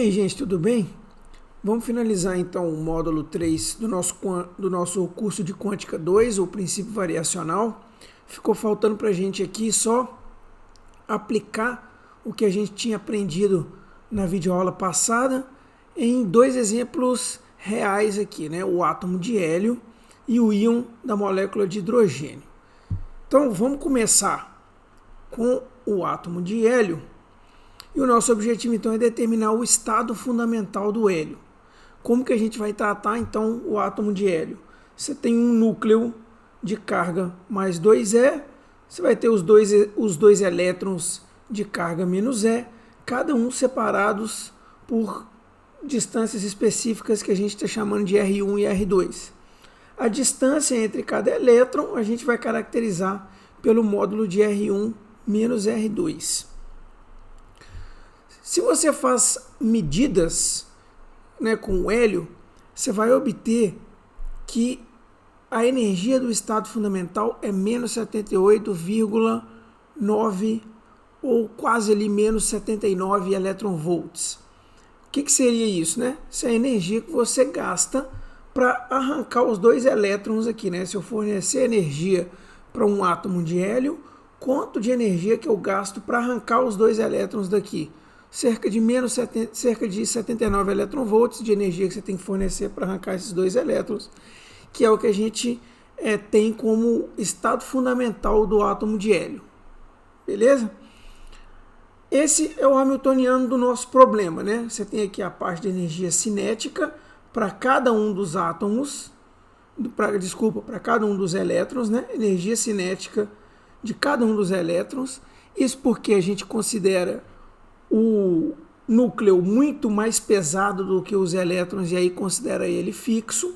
aí, gente, tudo bem? Vamos finalizar então o módulo 3 do nosso curso de Quântica 2, o princípio variacional. Ficou faltando para a gente aqui só aplicar o que a gente tinha aprendido na videoaula passada em dois exemplos reais aqui, né? O átomo de hélio e o íon da molécula de hidrogênio. Então vamos começar com o átomo de hélio. E o nosso objetivo então é determinar o estado fundamental do hélio. Como que a gente vai tratar então o átomo de hélio? Você tem um núcleo de carga mais 2E, você vai ter os dois elétrons de carga menos E, cada um separados por distâncias específicas que a gente está chamando de R1 e R2. A distância entre cada elétron a gente vai caracterizar pelo módulo de R1 menos R2. Se você faz medidas, né, com o hélio, você vai obter que a energia do estado fundamental é menos 78,9 ou quase ali menos 79 eletronvolts. O que seria isso, né? Isso é a energia que você gasta para arrancar os dois elétrons aqui, né? Se eu fornecer energia para um átomo de hélio, quanto de energia que eu gasto para arrancar os dois elétrons daqui? Cerca de 79 eletronvolts de energia que você tem que fornecer para arrancar esses dois elétrons, que é o que a gente tem como estado fundamental do átomo de hélio. Beleza? Esse é o hamiltoniano do nosso problema, né? Você tem aqui a parte de energia cinética para cada um dos átomos, para cada um dos elétrons, né? Energia cinética de cada um dos elétrons. Isso porque a gente considera o núcleo muito mais pesado do que os elétrons e aí considera ele fixo.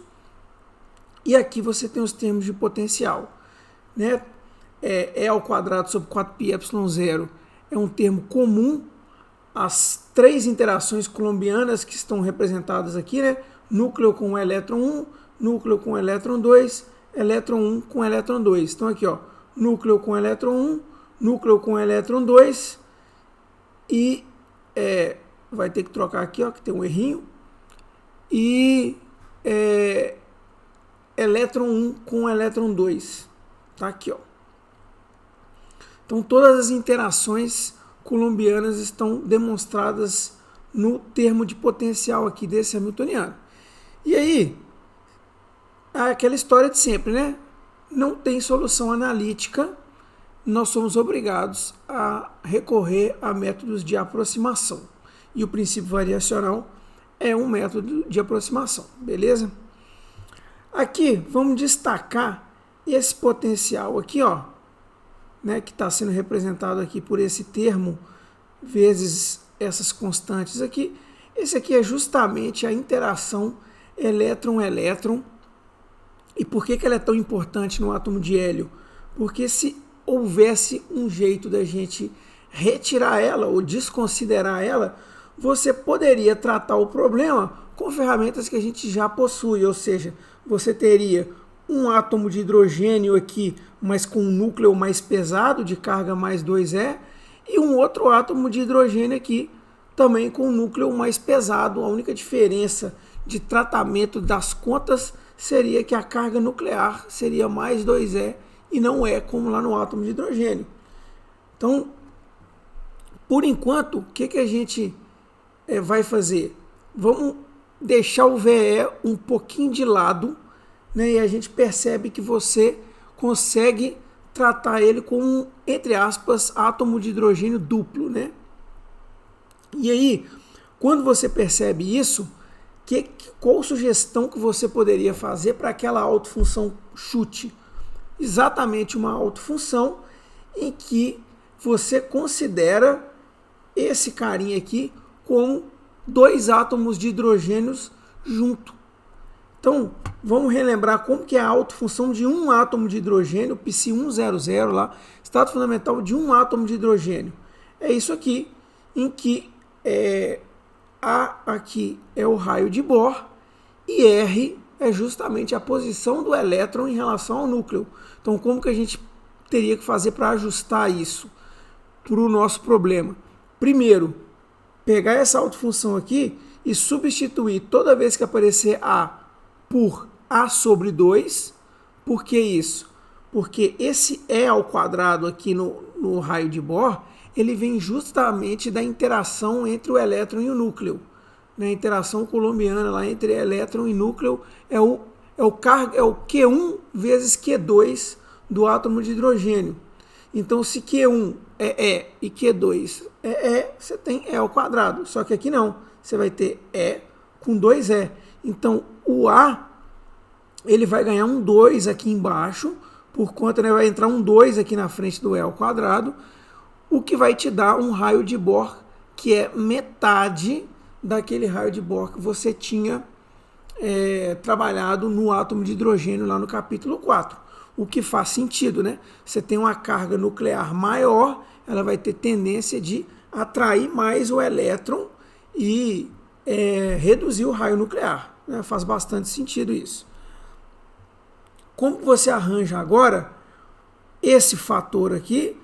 E aqui você tem os termos de potencial, né? E ao quadrado sobre 4πε0 é um termo comum às três interações coulombianas que estão representadas aqui, né? Núcleo com elétron 1, núcleo com elétron 2, elétron 1 com elétron 2. Então aqui, ó, núcleo com elétron 1, núcleo com elétron 2 e vai ter que trocar aqui, ó, que tem um errinho, e elétron 1 com elétron 2. Tá aqui, ó. Então todas as interações coulombianas estão demonstradas no termo de potencial aqui desse hamiltoniano. E aí, aquela história de sempre, né? Não tem solução analítica, nós somos obrigados a recorrer a métodos de aproximação. E o princípio variacional é um método de aproximação, beleza? Aqui, vamos destacar esse potencial aqui, ó, né, que está sendo representado aqui por esse termo, vezes essas constantes aqui. Esse aqui é justamente a interação elétron-elétron. E por que ela é tão importante no átomo de hélio? Porque se houvesse um jeito da gente retirar ela ou desconsiderar ela, você poderia tratar o problema com ferramentas que a gente já possui, ou seja, você teria um átomo de hidrogênio aqui, mas com um núcleo mais pesado, de carga mais 2E, e um outro átomo de hidrogênio aqui, também com um núcleo mais pesado. A única diferença de tratamento das contas seria que a carga nuclear seria mais 2E e não é como lá no átomo de hidrogênio. Então, por enquanto, o que a gente vai fazer? Vamos deixar o VE um pouquinho de lado, né, e a gente percebe que você consegue tratar ele com um, entre aspas, átomo de hidrogênio duplo, né? E aí, quando você percebe isso, qual sugestão que você poderia fazer para aquela autofunção chute? Exatamente uma autofunção em que você considera esse carinha aqui como dois átomos de hidrogênios junto. Então, vamos relembrar como que é a autofunção de um átomo de hidrogênio, Psi100 lá, estado fundamental de um átomo de hidrogênio. É isso aqui, em que A aqui é o raio de Bohr e R é justamente a posição do elétron em relação ao núcleo. Então, como que a gente teria que fazer para ajustar isso para o nosso problema? Primeiro, pegar essa autofunção aqui e substituir toda vez que aparecer A por A sobre 2. Por que isso? Porque esse E ao quadrado aqui no raio de Bohr, ele vem justamente da interação entre o elétron e o núcleo. A interação coulombiana lá entre elétron e núcleo é o Q1 vezes Q2 do átomo de hidrogênio. Então, se Q1 é E e Q2 é E, você tem E ao quadrado. Só que aqui não, você vai ter E com 2E. Então, o A ele vai ganhar um 2 aqui embaixo, por conta, né, vai entrar um 2 aqui na frente do E ao quadrado, o que vai te dar um raio de Bohr que é metade daquele raio de Bohr que você tinha trabalhado no átomo de hidrogênio lá no capítulo 4. O que faz sentido, né? Você tem uma carga nuclear maior, ela vai ter tendência de atrair mais o elétron e reduzir o raio nuclear. Né? Faz bastante sentido isso. Como você arranja agora esse fator aqui,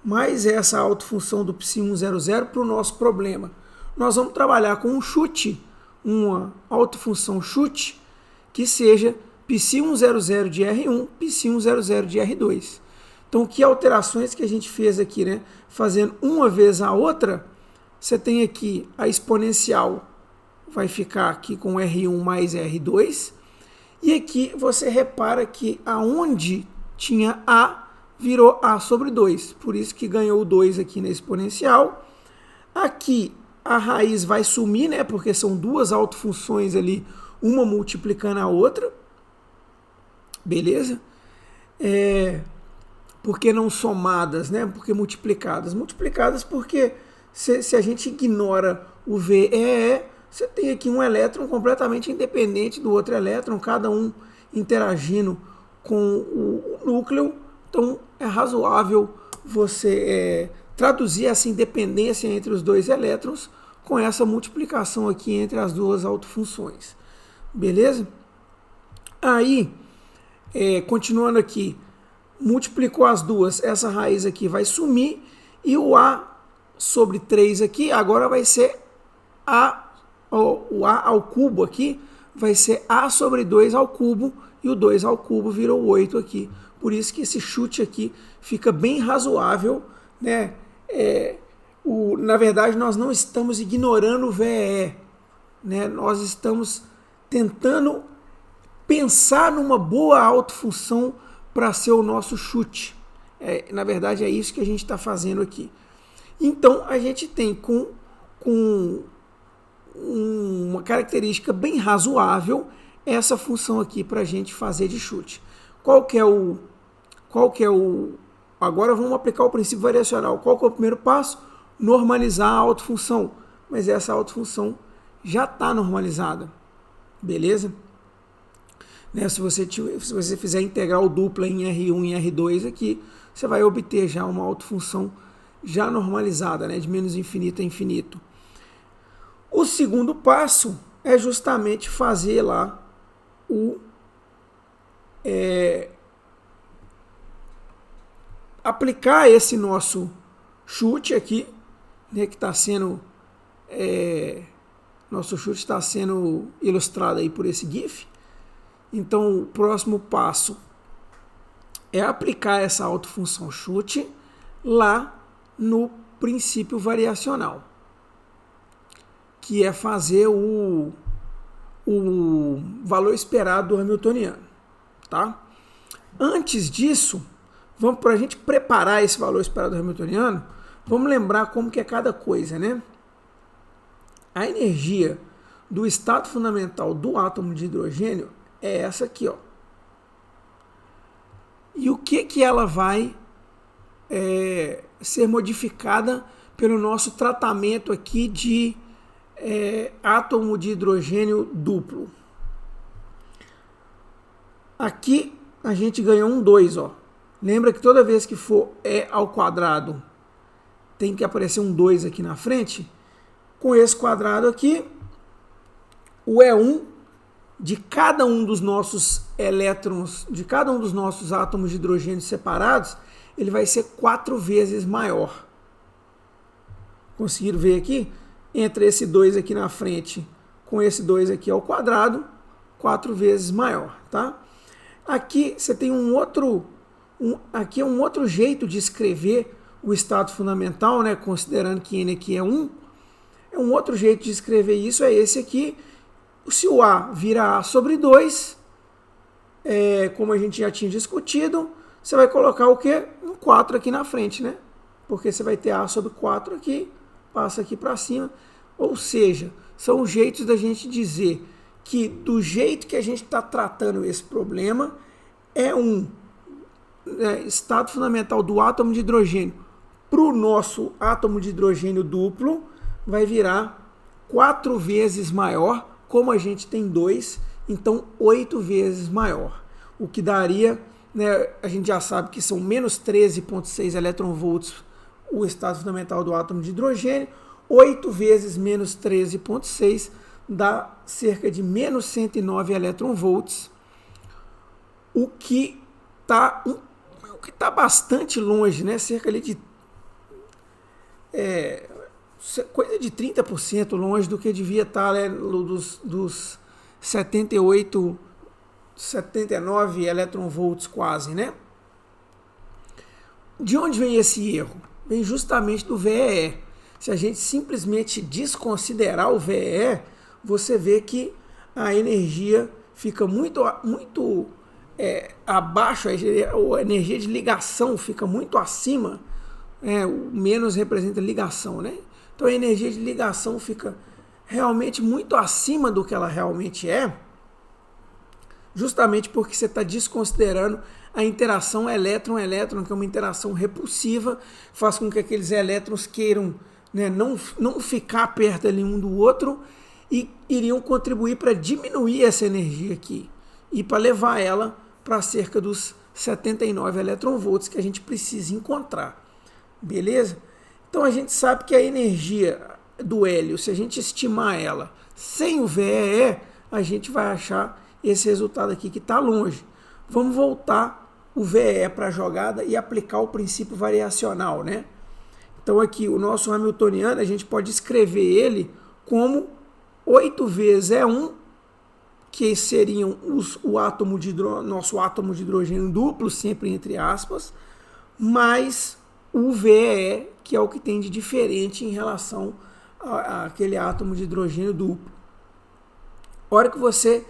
mais essa autofunção do Psi100 para o nosso problema? Nós vamos trabalhar com um chute, uma autofunção chute, que seja Psi100 de R1, Psi100 de R2. Então, que alterações que a gente fez aqui, né? Fazendo uma vez a outra, você tem aqui a exponencial, vai ficar aqui com R1 mais R2, e aqui você repara que aonde tinha A, virou A sobre 2, por isso que ganhou o 2 aqui na exponencial. Aqui a raiz vai sumir, né, porque são duas autofunções ali, uma multiplicando a outra, beleza? Porque não somadas, né? Porque multiplicadas. Multiplicadas porque se a gente ignora o VEE, você tem aqui um elétron completamente independente do outro elétron, cada um interagindo com o núcleo. Então é razoável você traduzir essa independência entre os dois elétrons com essa multiplicação aqui entre as duas autofunções. Beleza? Aí, continuando aqui, multiplicou as duas, essa raiz aqui vai sumir e o A sobre 3 aqui agora vai ser o A ao cubo aqui vai ser A sobre 2 ao cubo e o 2 ao cubo virou 8 aqui. Por isso que esse chute aqui fica bem razoável, né? Na verdade, nós não estamos ignorando o VE, né? Nós estamos tentando pensar numa boa autofunção para ser o nosso chute. Na verdade, é isso que a gente está fazendo aqui. Então, a gente tem com uma característica bem razoável essa função aqui para a gente fazer de chute. Qual que é o... Agora vamos aplicar o princípio variacional. Qual que é o primeiro passo? Normalizar a autofunção. Mas essa autofunção já está normalizada. Beleza? Né? Se você fizer integral dupla em R1 e R2 aqui, você vai obter já uma autofunção já normalizada, né? De menos infinito a infinito. O segundo passo é justamente fazer lá aplicar esse nosso chute aqui, né, que está sendo nosso chute está sendo ilustrado aí por esse GIF. Então, o próximo passo é aplicar essa autofunção chute lá no princípio variacional, que é fazer o valor esperado do Hamiltoniano, tá? Antes disso, para a gente preparar esse valor esperado do Hamiltoniano, vamos lembrar como que é cada coisa, né? A energia do estado fundamental do átomo de hidrogênio é essa aqui, ó. E o que ela vai ser modificada pelo nosso tratamento aqui de átomo de hidrogênio duplo? Aqui a gente ganhou um 2, ó. Lembra que toda vez que for E ao quadrado tem que aparecer um 2 aqui na frente? Com esse quadrado aqui, o E1 de cada um dos nossos elétrons, de cada um dos nossos átomos de hidrogênio separados, ele vai ser 4 vezes maior. Conseguiram ver aqui? entre esse 2 aqui na frente com esse 2 aqui ao quadrado, 4 vezes maior, tá? Aqui você tem aqui é um outro jeito de escrever o estado fundamental, né? Considerando que n aqui é 1, é um outro jeito de escrever isso, é esse aqui. Se o A vira A sobre 2, como a gente já tinha discutido, você vai colocar o quê? Um 4 aqui na frente, né? Porque você vai ter A sobre 4 aqui, passa aqui para cima. Ou seja, são jeitos da gente dizer que do jeito que a gente está tratando esse problema, é um estado fundamental do átomo de hidrogênio para o nosso átomo de hidrogênio duplo, vai virar 4 vezes maior, como a gente tem 2, então 8 vezes maior. O que daria, né, a gente já sabe que são menos 13,6 eletronvolts o estado fundamental do átomo de hidrogênio, 8 vezes menos 13,6 dá cerca de menos 109 eletronvolts, o que está bastante longe, né? Cerca ali de coisa de 30% longe do que devia estar, né, dos 78, 79 eletronvolts quase, né? De onde vem esse erro? Vem justamente do VEE. Se a gente simplesmente desconsiderar o VEE, você vê que a energia fica muito abaixo, a energia de ligação fica muito acima, o menos representa ligação, né? Então a energia de ligação fica realmente muito acima do que ela realmente é, justamente porque você está desconsiderando a interação elétron-elétron, que é uma interação repulsiva, faz com que aqueles elétrons queiram, né, não ficar perto ali um do outro e iriam contribuir para diminuir essa energia aqui e para levar ela para cerca dos 79 eletronvolts que a gente precisa encontrar. Beleza? Então a gente sabe que a energia do hélio, se a gente estimar ela sem o VEE, a gente vai achar esse resultado aqui que está longe. Vamos voltar o VEE para a jogada e aplicar o princípio variacional, né? Então aqui o nosso hamiltoniano, a gente pode escrever ele como 8 vezes E1, que seriam nosso átomo de hidrogênio duplo, sempre entre aspas, mais o VEE, que é o que tem de diferente em relação àquele átomo de hidrogênio duplo. A hora que você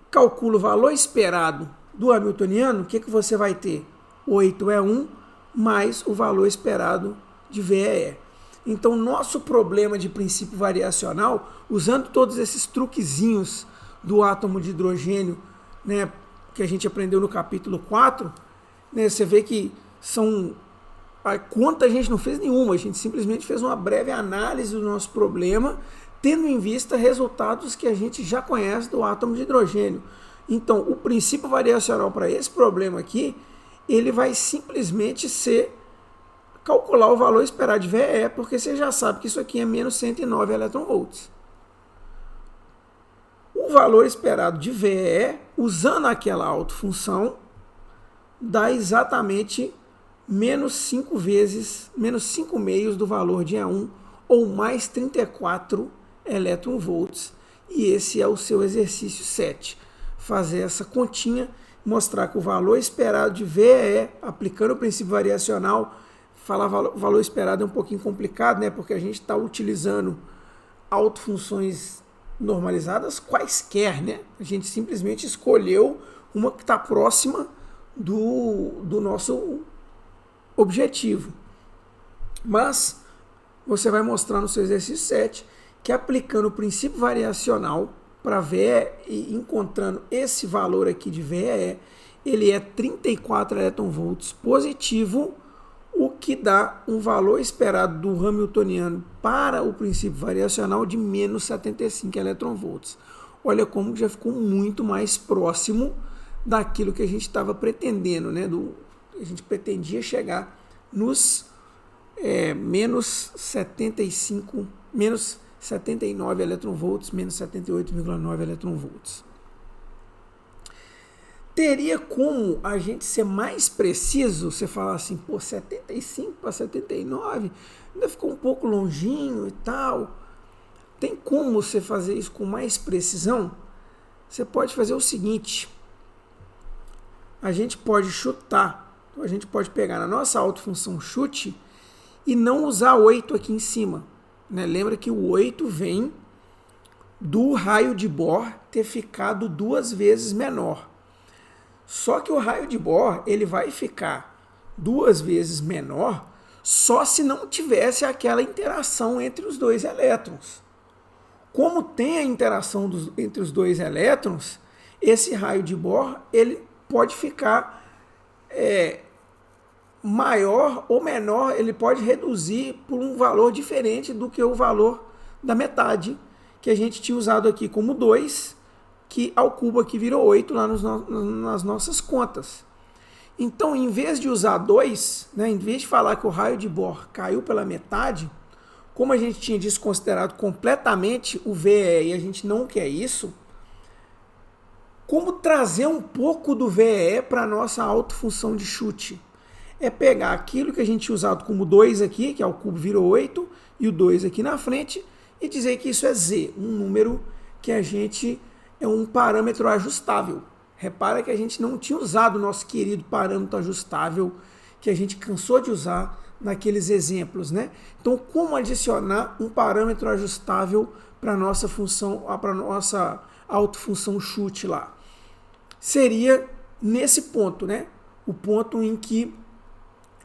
calcula o valor esperado do hamiltoniano, o que você vai ter? 8E1 mais o valor esperado de VEE. Então, nosso problema de princípio variacional, usando todos esses truquezinhos do átomo de hidrogênio, né, que a gente aprendeu no capítulo 4, né, você vê que a conta a gente não fez nenhuma, a gente simplesmente fez uma breve análise do nosso problema, tendo em vista resultados que a gente já conhece do átomo de hidrogênio. Então, o princípio variacional para esse problema aqui, ele vai simplesmente ser calcular o valor esperado de VE, porque você já sabe que isso aqui é menos 109 eletronvolts. O valor esperado de VE, usando aquela autofunção, dá exatamente menos 5 meios do valor de E1, ou mais 34 eletronvolts. E esse é o seu exercício 7. Fazer essa continha, mostrar que o valor esperado de VE, aplicando o princípio variacional, falar valor esperado é um pouquinho complicado, né? Porque a gente está utilizando autofunções normalizadas quaisquer, né? A gente simplesmente escolheu uma que está próxima do nosso objetivo. Mas você vai mostrar no seu exercício 7 que aplicando o princípio variacional para VE e encontrando esse valor aqui de VE, ele é 34 eletronvolts positivo, o que dá um valor esperado do hamiltoniano para o princípio variacional de menos 75 eletronvolts. Olha como já ficou muito mais próximo daquilo que a gente estava pretendendo, né? A gente pretendia chegar nos menos 79 eletronvolts, menos 78,9 eletronvolts. Teria como a gente ser mais preciso? Você falar assim, pô, 75 para 79, ainda ficou um pouco longinho e tal. Tem como você fazer isso com mais precisão? Você pode fazer o seguinte, a gente pode chutar, a gente pode pegar na nossa autofunção chute e não usar 8 aqui em cima. Né? Lembra que o 8 vem do raio de Bohr ter ficado 2 vezes menor. Só que o raio de Bohr ele vai ficar 2 vezes menor só se não tivesse aquela interação entre os dois elétrons. Como tem a interação entre os dois elétrons, esse raio de Bohr ele pode ficar maior ou menor, ele pode reduzir por um valor diferente do que o valor da metade que a gente tinha usado aqui como 2, que ao cubo aqui virou 8 lá nas nossas contas. Então, em vez de usar 2, né, em vez de falar que o raio de Bohr caiu pela metade, como a gente tinha desconsiderado completamente o VE e a gente não quer isso, como trazer um pouco do VE para a nossa autofunção de chute? É pegar aquilo que a gente tinha usado como 2 aqui, que é o cubo virou 8, e o 2 aqui na frente, e dizer que isso é Z, um número que a gente é um parâmetro ajustável. Repara que a gente não tinha usado o nosso querido parâmetro ajustável, que a gente cansou de usar naqueles exemplos, né? Então, como adicionar um parâmetro ajustável para a nossa função, para a nossa autofunção chute lá? Seria nesse ponto, né? O ponto em que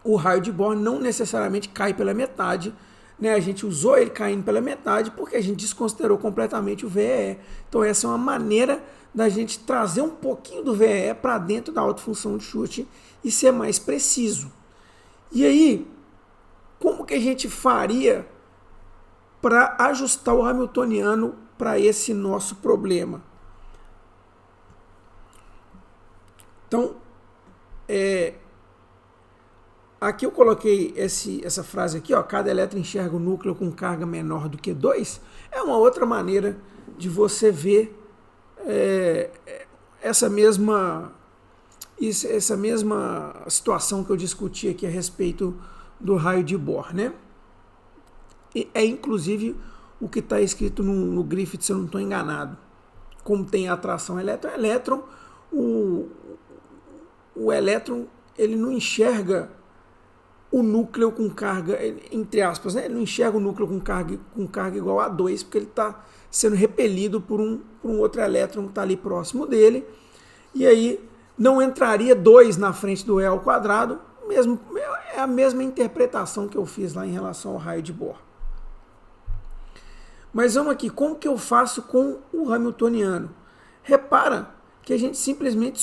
o raio de Bohr não necessariamente cai pela metade, né? A gente usou ele caindo pela metade porque a gente desconsiderou completamente o VE. Então essa é uma maneira da gente trazer um pouquinho do VE para dentro da autofunção de chute e ser mais preciso. E aí, como que a gente faria para ajustar o hamiltoniano para esse nosso problema? Então, aqui eu coloquei essa frase aqui, ó, cada elétron enxerga o núcleo com carga menor do que 2. É uma outra maneira de você ver essa mesma situação que eu discuti aqui a respeito do raio de Bohr, né? E é inclusive o que está escrito no Griffith, se eu não estou enganado. Como tem a atração elétron-elétron, o elétron ele não enxerga o núcleo com carga, entre aspas, né? Ele não enxerga o núcleo com carga igual a 2, porque ele está sendo repelido por um outro elétron que está ali próximo dele, e aí não entraria 2 na frente do E ao quadrado, é a mesma interpretação que eu fiz lá em relação ao raio de Bohr. Mas vamos aqui, como que eu faço com o hamiltoniano? Repara que a gente simplesmente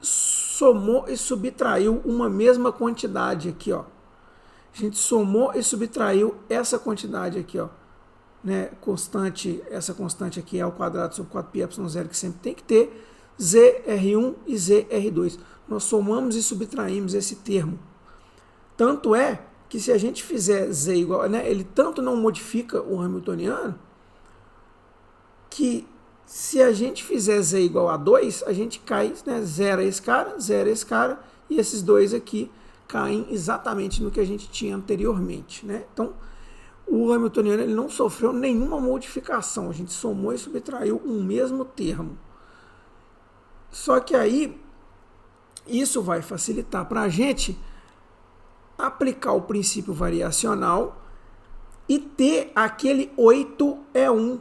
somou e subtraiu uma mesma quantidade aqui, ó. A gente somou e subtraiu essa quantidade aqui, ó, né? Essa constante aqui é ao quadrado sobre 4πε0 que sempre tem que ter, ZR1 e ZR2. Nós somamos e subtraímos esse termo. Tanto é que se a gente fizer Z igual, né, ele tanto não modifica o hamiltoniano, que se a gente fizer Z igual a 2, a gente cai, né, zero esse cara, e esses dois aqui caem exatamente no que a gente tinha anteriormente, né? Então, o hamiltoniano ele não sofreu nenhuma modificação, a gente somou e subtraiu um mesmo termo. Só que aí, isso vai facilitar para a gente aplicar o princípio variacional e ter aquele 8E1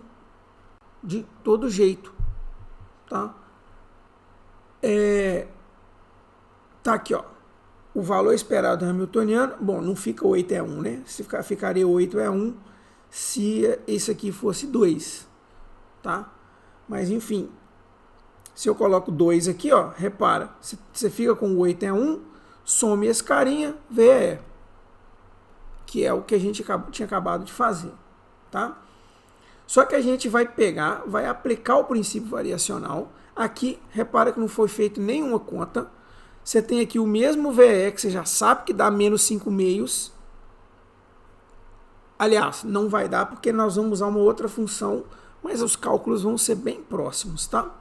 de todo jeito, tá? Tá aqui, ó. O valor esperado do hamiltoniano, bom, não fica 8E1, né? Ficaria 8E1 se isso aqui fosse 2, tá? Mas, enfim, se eu coloco 2 aqui, ó, repara, você fica com 8E1, some esse carinha, VE, que é o que a gente tinha acabado de fazer, tá? Só que a gente vai pegar, vai aplicar o princípio variacional. Aqui, repara que não foi feito nenhuma conta. Você tem aqui o mesmo VE, que você já sabe que dá menos 5 meios. Aliás, não vai dar porque nós vamos usar uma outra função, mas os cálculos vão ser bem próximos, tá?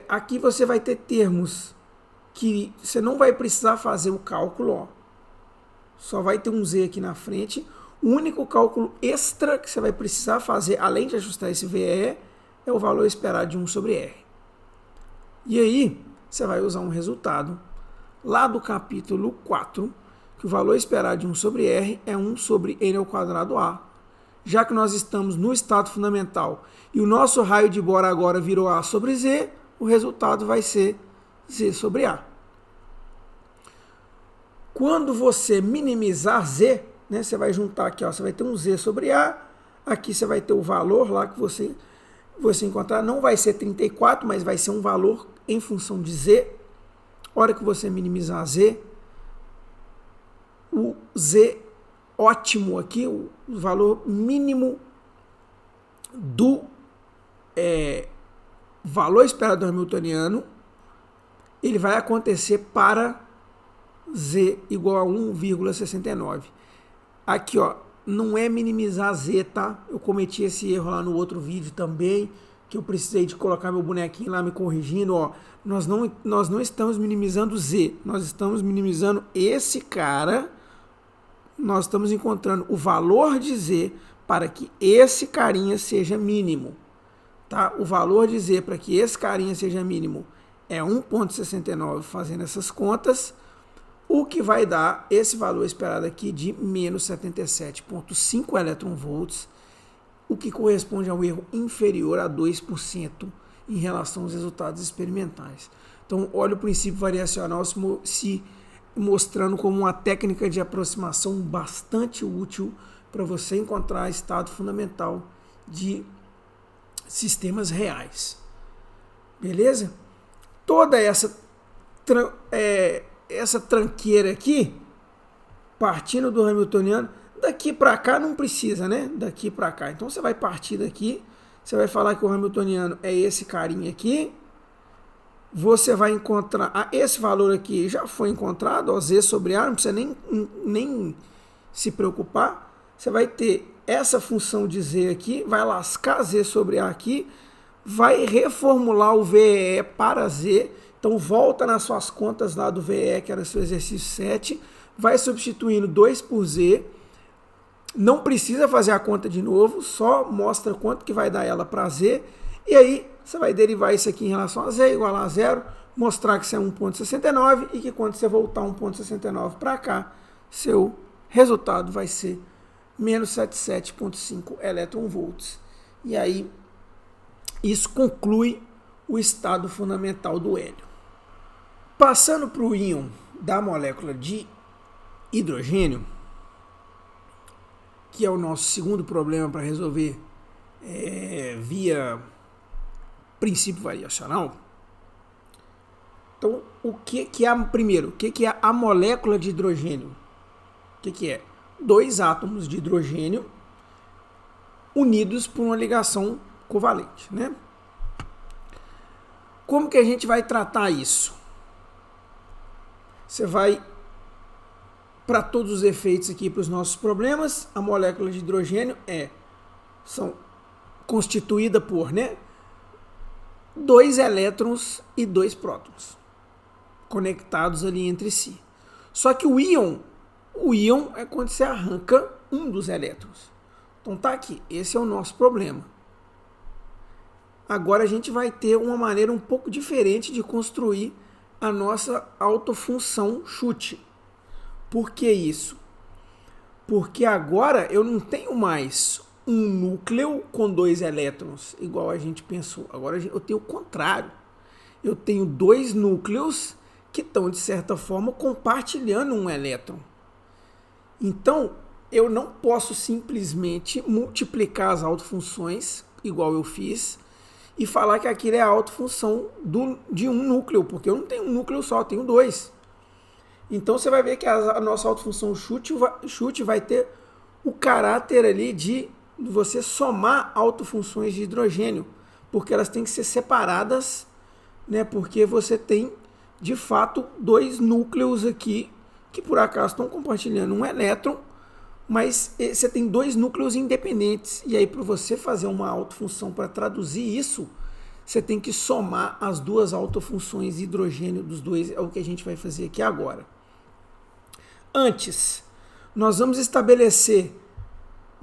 aqui você vai ter termos que você não vai precisar fazer o cálculo, ó. Só vai ter um Z aqui na frente. O único cálculo extra que você vai precisar fazer, além de ajustar esse VE, é o valor esperado de 1 sobre R. E aí, você vai usar um resultado lá do capítulo 4, que o valor esperado de 1 sobre R é 1 sobre N ao quadrado A. Já que nós estamos no estado fundamental e o nosso raio de Bohr agora virou A sobre Z, o resultado vai ser Z sobre A. Quando você minimizar Z, né, você vai juntar aqui, ó, você vai ter um Z sobre A, aqui você vai ter o valor lá que você encontrar, não vai ser 34, mas vai ser um valor em função de Z. A hora que você minimizar Z, o Z ótimo aqui, o valor mínimo do valor esperado do Hamiltoniano, ele vai acontecer para Z igual a 1,69. Aqui, ó, não é minimizar Z, tá? Eu cometi esse erro lá no outro vídeo também, que eu precisei de colocar meu bonequinho lá me corrigindo, ó. Nós não estamos minimizando Z, nós estamos minimizando esse cara. Nós estamos encontrando o valor de Z para que esse carinha seja mínimo, tá? O valor de Z para que esse carinha seja mínimo é 1,69, fazendo essas contas, o que vai dar esse valor esperado aqui de menos 77,5 elétron-volts, o que corresponde a um erro inferior a 2% em relação aos resultados experimentais. Então, olha o princípio variacional se mostrando como uma técnica de aproximação bastante útil para você encontrar estado fundamental de sistemas reais. Beleza? Toda essa tranqueira aqui, partindo do Hamiltoniano, daqui para cá não precisa, né? Daqui para cá. Então você vai partir daqui, você vai falar que o Hamiltoniano é esse carinha aqui, você vai encontrar, esse valor aqui já foi encontrado, ó, Z sobre A, não precisa nem se preocupar, você vai ter essa função de Z aqui, vai lascar Z sobre A aqui, vai reformular o VE para Z, então volta nas suas contas lá do VE, que era seu exercício 7, vai substituindo 2 por Z, não precisa fazer a conta de novo, só mostra quanto que vai dar ela para Z, e aí você vai derivar isso aqui em relação a Z igual a 0, mostrar que isso é 1,69 e que quando você voltar 1,69 para cá, seu resultado vai ser menos 77,5 elétron-volts. E aí, isso conclui o estado fundamental do hélio. Passando para o íon da molécula de hidrogênio, que é o nosso segundo problema para resolver via princípio variacional. Então, o que é primeiro? O que é a molécula de hidrogênio? O que é? 2 átomos de hidrogênio unidos por uma ligação covalente, né? Como que a gente vai tratar isso? Você vai, para todos os efeitos aqui, para os nossos problemas, a molécula de hidrogênio são constituída por, né, 2 elétrons e 2 prótons conectados ali entre si. Só que o íon é quando você arranca um dos elétrons. Então tá aqui, esse é o nosso problema. Agora a gente vai ter uma maneira um pouco diferente de construir a nossa autofunção chute. Por que isso? Porque agora eu não tenho mais um núcleo com 2 elétrons, igual a gente pensou. Agora eu tenho o contrário. Eu tenho 2 núcleos que estão, de certa forma, compartilhando um elétron. Então, eu não posso simplesmente multiplicar as autofunções, igual eu fiz, e falar que aquilo é a autofunção de um núcleo, porque eu não tenho um núcleo só, eu tenho 2. Então, você vai ver que a nossa autofunção chute vai ter o caráter ali de você somar autofunções de hidrogênio, porque elas têm que ser separadas, né? Porque você tem, de fato, 2 núcleos aqui que por acaso estão compartilhando um elétron, mas você tem 2 núcleos independentes. E aí, para você fazer uma autofunção para traduzir isso, você tem que somar as duas autofunções de hidrogênio dos dois, é o que a gente vai fazer aqui agora. Antes, nós vamos estabelecer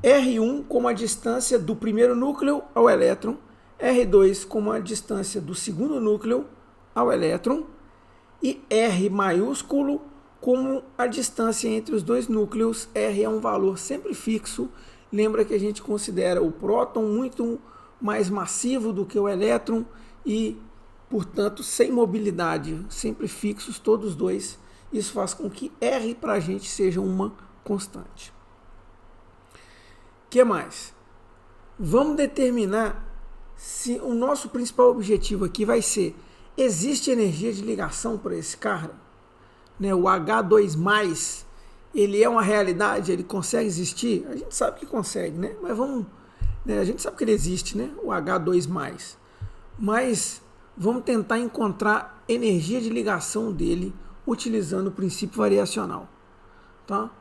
R1 como a distância do primeiro núcleo ao elétron, R2 como a distância do segundo núcleo ao elétron e R maiúsculo como a distância entre os dois núcleos. R é um valor sempre fixo. Lembra que a gente considera o próton muito mais massivo do que o elétron e, portanto, sem mobilidade, sempre fixos todos os dois. Isso faz com que R para a gente seja uma constante. O que mais? Vamos determinar se o nosso principal objetivo aqui vai ser: existe energia de ligação para esse cara? Né, o H2+, ele é uma realidade? Ele consegue existir? A gente sabe que consegue, né? Mas vamos, né, a gente sabe que ele existe, né? O H2+. Mas vamos tentar encontrar energia de ligação dele utilizando o princípio variacional. Tá?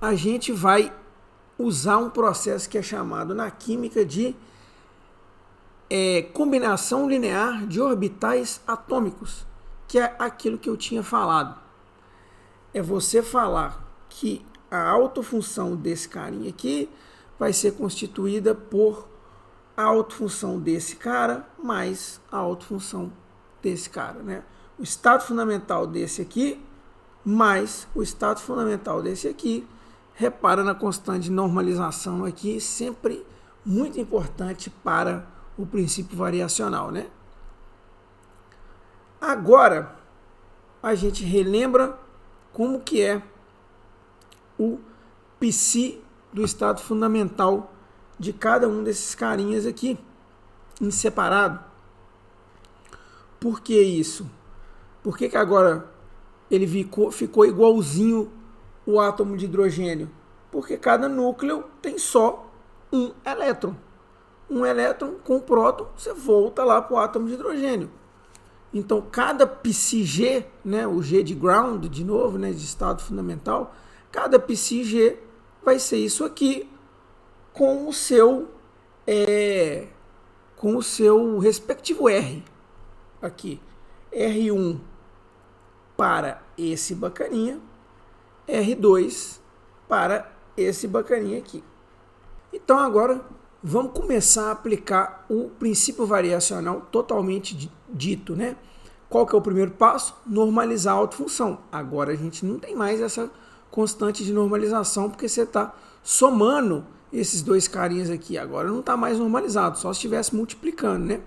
A gente vai usar um processo que é chamado na química de combinação linear de orbitais atômicos, que é aquilo que eu tinha falado. É você falar que a autofunção desse carinha aqui vai ser constituída por a autofunção desse cara mais a autofunção desse cara, né? O estado fundamental desse aqui mais o estado fundamental desse aqui. Repara na constante de normalização aqui, sempre muito importante para o princípio variacional, né? Agora, a gente relembra como que é o psi do estado fundamental de cada um desses carinhas aqui, em separado. Por que isso? Por que agora ele ficou igualzinho o átomo de hidrogênio? Porque cada núcleo tem só um elétron. Um elétron com o próton, você volta lá para o átomo de hidrogênio. Então, cada psi-G, né, o G de ground, de novo, né, de estado fundamental, cada psi-G vai ser isso aqui com o seu respectivo R. Aqui, R1 para esse bacaninha, R2 para esse bacaninha aqui. Então, agora vamos começar a aplicar o princípio variacional totalmente dito, né? Qual que é o primeiro passo? Normalizar a autofunção. Agora a gente não tem mais essa constante de normalização, porque você está somando esses dois carinhas aqui. Agora não está mais normalizado, só se estivesse multiplicando, né?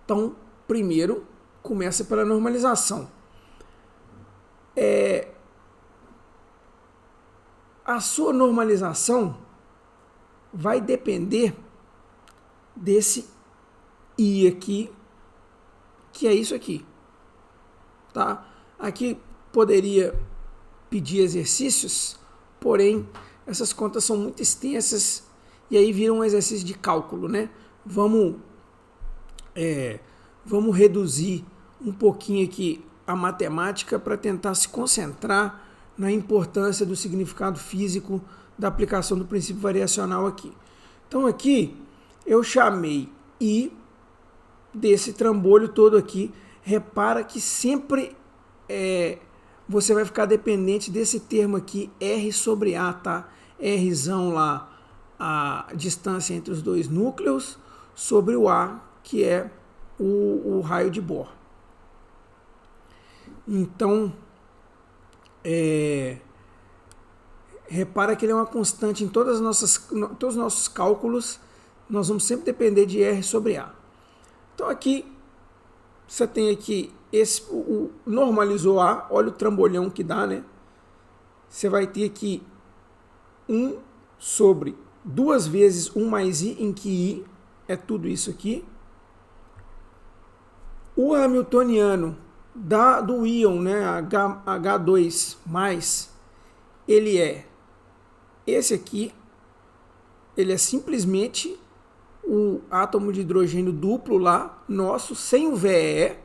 Então, primeiro, começa pela normalização. A sua normalização vai depender desse I aqui, que é isso aqui. Tá? Aqui poderia pedir exercícios, porém essas contas são muito extensas e aí vira um exercício de cálculo, né? Vamos reduzir um pouquinho aqui a matemática para tentar se concentrar na importância do significado físico da aplicação do princípio variacional aqui. Então aqui eu chamei I desse trambolho todo aqui. Repara que sempre você vai ficar dependente desse termo aqui, R sobre A, tá? Rzão lá, a distância entre os dois núcleos, sobre o A, que é o raio de Bohr. Então, repara que ele é uma constante em todos os nossos cálculos, nós vamos sempre depender de R sobre A. Então aqui, você tem aqui, normalizou A, olha o trambolhão que dá, né? Você vai ter aqui 1 sobre 2 vezes 1 mais I, em que I é tudo isso aqui. O hamiltoniano do íon, né, H2+, ele é esse aqui, ele é simplesmente o átomo de hidrogênio duplo lá, nosso, sem o VE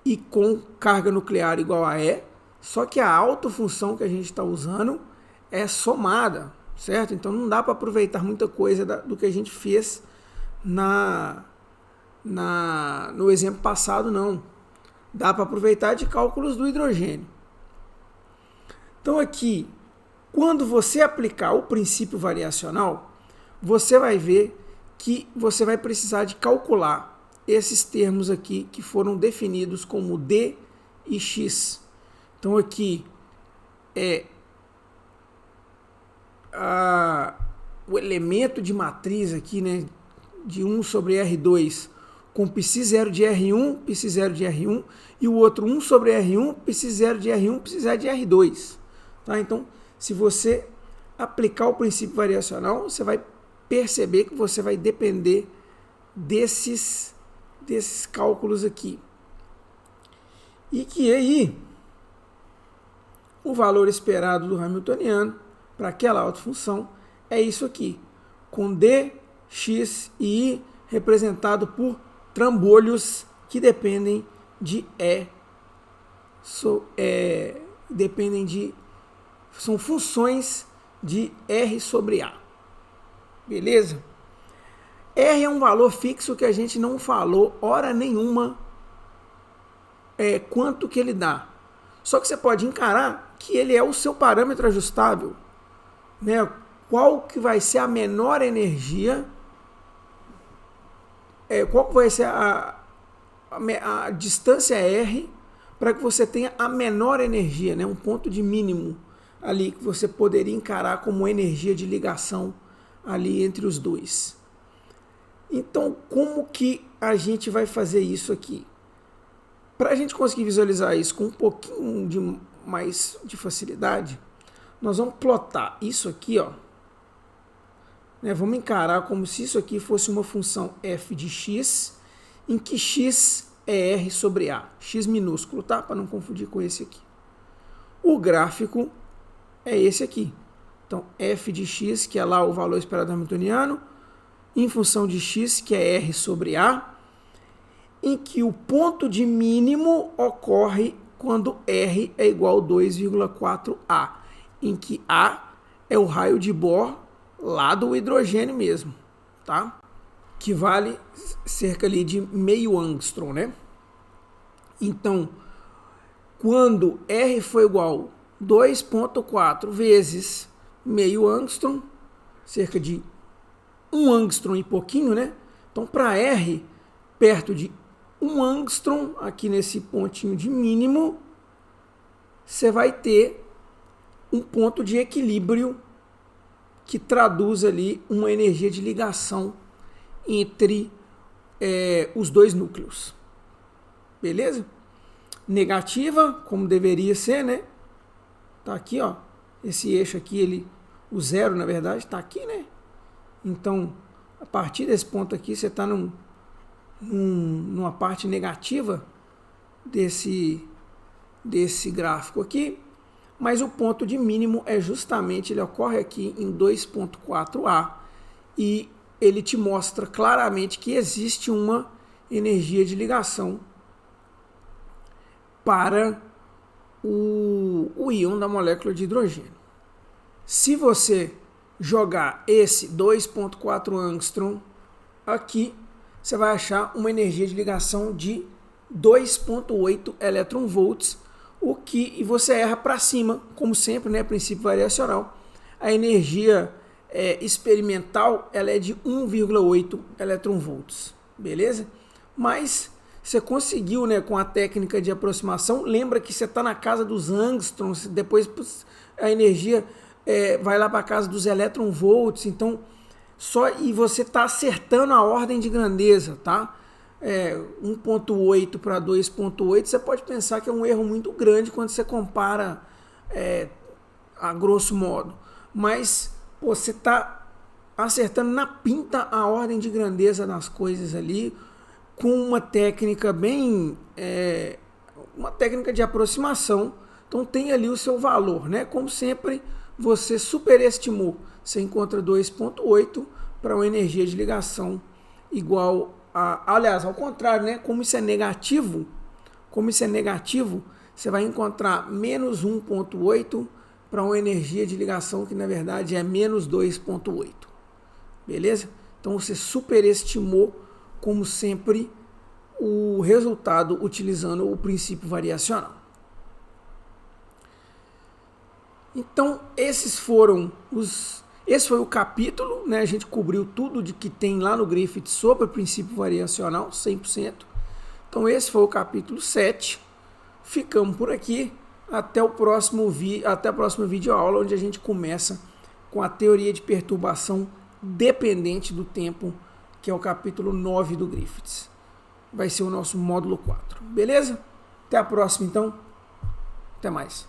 e com carga nuclear igual a E, só que a autofunção que a gente está usando é somada, certo? Então não dá para aproveitar muita coisa do que a gente fez no exemplo passado, não. Dá para aproveitar de cálculos do hidrogênio. Então aqui, quando você aplicar o princípio variacional, você vai ver que você vai precisar de calcular esses termos aqui que foram definidos como D e X. Então aqui é o elemento de matriz aqui, né, de 1 sobre R2 com π0 de R1, π0 de R1 e o outro 1 sobre R1, π0 de R1, π0 de R2. Tá? Então, se você aplicar o princípio variacional, você vai perceber que você vai depender desses cálculos aqui. E que aí, o valor esperado do Hamiltoniano para aquela autofunção é isso aqui, com D, X e Y representado por trambolhos que dependem de são funções de R sobre A. Beleza? R é um valor fixo que a gente não falou hora nenhuma quanto que ele dá. Só que você pode encarar que ele é o seu parâmetro ajustável, né? Qual que vai ser a menor energia, qual que vai ser a distância R para que você tenha a menor energia, né? Um ponto de mínimo ali que você poderia encarar como energia de ligação ali entre os dois. Então, como que a gente vai fazer isso aqui? Para a gente conseguir visualizar isso com um pouquinho mais de facilidade, nós vamos plotar isso aqui, ó. Né, vamos encarar como se isso aqui fosse uma função f de x, em que x é r sobre a, x minúsculo, tá? Para não confundir com esse aqui. O gráfico é esse aqui. Então, f de x, que é lá o valor esperado hamiltoniano, em função de x, que é r sobre a, em que o ponto de mínimo ocorre quando r é igual a 2,4a, em que a é o raio de Bohr lá do hidrogênio mesmo, tá? Que vale cerca ali de meio angstrom, né? Então, quando R for igual a 2,4 vezes meio angstrom, cerca de 1 angstrom e pouquinho, né? Então, para R, perto de 1 angstrom, aqui nesse pontinho de mínimo, você vai ter um ponto de equilíbrio que traduz ali uma energia de ligação entre os dois núcleos. Beleza? Negativa, como deveria ser, né? Tá aqui, ó. Esse eixo aqui, o zero, na verdade, tá aqui, né? Então, a partir desse ponto aqui, você está numa parte negativa desse gráfico aqui, mas o ponto de mínimo ele ocorre aqui em 2,4A e ele te mostra claramente que existe uma energia de ligação para o íon da molécula de hidrogênio. Se você jogar esse 2,4 angstrom aqui, você vai achar uma energia de ligação de 2,8 elétron-volts, e você erra para cima, como sempre, né? Princípio variacional. A energia experimental ela é de 1,8 elétron-volts, beleza? Mas você conseguiu, né, com a técnica de aproximação, lembra que você está na casa dos angstroms, depois a energia vai lá para a casa dos elétron-volts, então e você está acertando a ordem de grandeza, tá? 1,8 para 2,8, você pode pensar que é um erro muito grande quando você compara a grosso modo, mas você está acertando na pinta a ordem de grandeza das coisas ali, com uma técnica uma técnica de aproximação. Então tem ali o seu valor, né? Como sempre, você superestimou. Você encontra 2,8 para uma energia de ligação igual aliás, ao contrário, né? Como isso é negativo, você vai encontrar menos 1,8 para uma energia de ligação que na verdade é menos 2,8. Beleza? Então você superestimou, como sempre, o resultado utilizando o princípio variacional. Então esse foi o capítulo, né? A gente cobriu tudo de que tem lá no Griffith sobre o princípio variacional, 100%. Então esse foi o capítulo 7. Ficamos por aqui. Até a próxima videoaula, onde a gente começa com a teoria de perturbação dependente do tempo, que é o capítulo 9 do Griffiths. Vai ser o nosso módulo 4. Beleza? Até a próxima, então. Até mais.